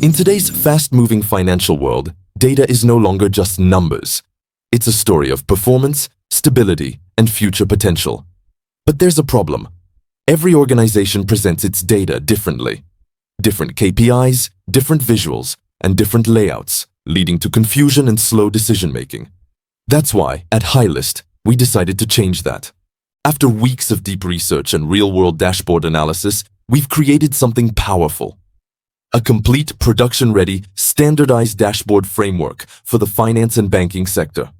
In today's fast-moving financial world, data is no longer just numbers. It's a story of performance, stability, and future potential. But there's a problem. Every organization presents its data differently. Different KPIs, different visuals, and different layouts, leading to confusion and slow decision-making. That's why, at HiLyst, we decided to change that. After weeks of deep research and real-world dashboard analysis, we've created something powerful. A complete, production-ready, standardized dashboard framework for the finance and banking sector.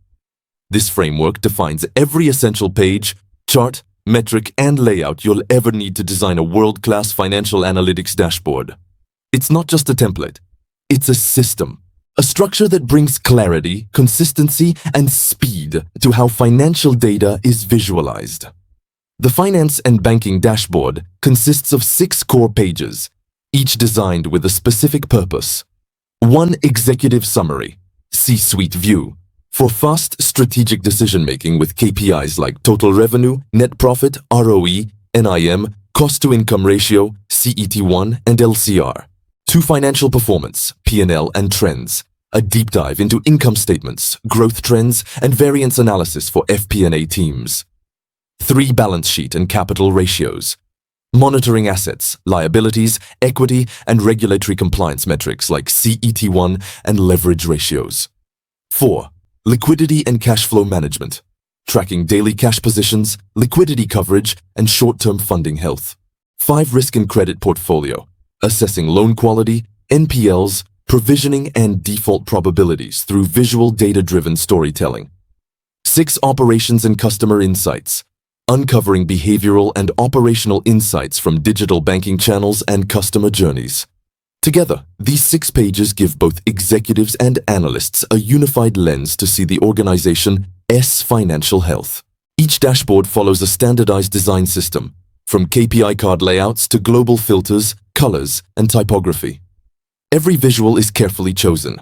This framework defines every essential page, chart, metric, and layout you'll ever need to design a world-class financial analytics dashboard. It's not just a template. It's a system. A structure that brings clarity, consistency, and speed to how financial data is visualized. The Finance and Banking Dashboard consists of 6 core pages, each designed with a specific purpose. 1 executive summary, C-suite view, for fast strategic decision-making with KPIs like total revenue, net profit, ROE, NIM, cost-to-income ratio, CET1, and LCR. 2 financial performance, P&L and trends, a deep dive into income statements, growth trends, and variance analysis for FP&A teams. 3 balance sheet and capital ratios, monitoring assets, liabilities, equity, and regulatory compliance metrics like CET1 and leverage ratios. 4. Liquidity and cash flow management, tracking daily cash positions, liquidity coverage, and short-term funding health. 5. Risk and credit portfolio, assessing loan quality, NPLs, provisioning, and default probabilities through visual data-driven storytelling. 6. Operations and customer insights, uncovering behavioral and operational insights from digital banking channels and customer journeys. Together, these 6 pages give both executives and analysts a unified lens to see the organization's financial health. Each dashboard follows a standardized design system, from KPI card layouts to global filters, colors, and typography. Every visual is carefully chosen.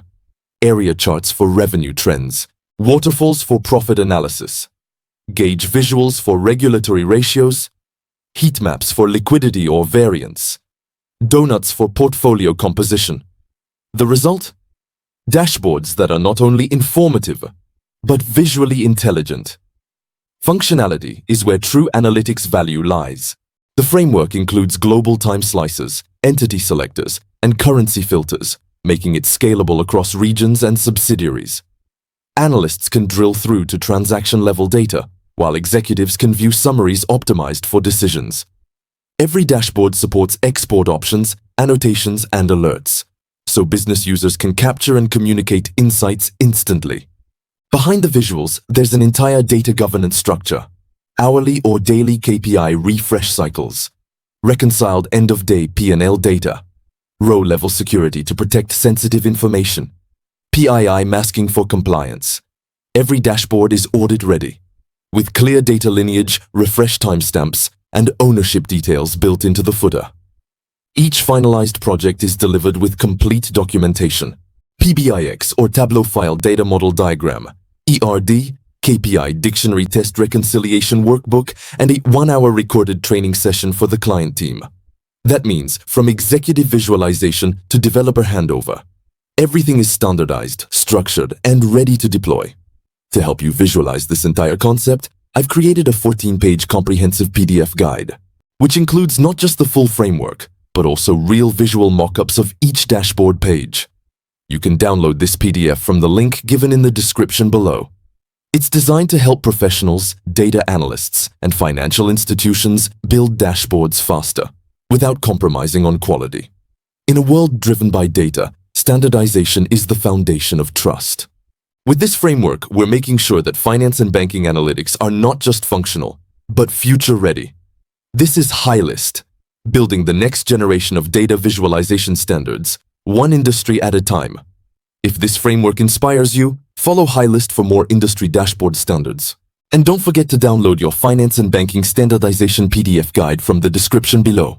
Area charts for revenue trends, waterfalls for profit analysis, gauge visuals for regulatory ratios, heat maps for liquidity or variance, donuts for portfolio composition. The result? Dashboards that are not only informative, but visually intelligent. Functionality is where true analytics value lies. The framework includes global time slices, entity selectors, and currency filters, making it scalable across regions and subsidiaries. Analysts can drill through to transaction-level data, while executives can view summaries optimized for decisions. Every dashboard supports export options, annotations, and alerts, so business users can capture and communicate insights instantly. Behind the visuals, there's an entire data governance structure. Hourly or daily KPI refresh cycles, reconciled end-of-day P&L data, row-level security to protect sensitive information, PII masking for compliance. Every dashboard is audit-ready, with clear data lineage, refresh timestamps, and ownership details built into the footer. Each finalized project is delivered with complete documentation, PBIX or Tableau File Data Model Diagram, ERD, KPI Dictionary Test Reconciliation Workbook, and a 1-hour recorded training session for the client team. That means from executive visualization to developer handover, everything is standardized, structured, and ready to deploy. To help you visualize this entire concept, I've created a 14-page comprehensive PDF guide, which includes not just the full framework, but also real visual mock-ups of each dashboard page. You can download this PDF from the link given in the description below. It's designed to help professionals, data analysts, and financial institutions build dashboards faster, without compromising on quality. In a world driven by data, standardization is the foundation of trust. With this framework, we're making sure that finance and banking analytics are not just functional, but future-ready. This is HiLyst, building the next generation of data visualization standards, one industry at a time. If this framework inspires you, follow HiLyst for more industry dashboard standards. And don't forget to download your Finance and Banking Standardization PDF guide from the description below.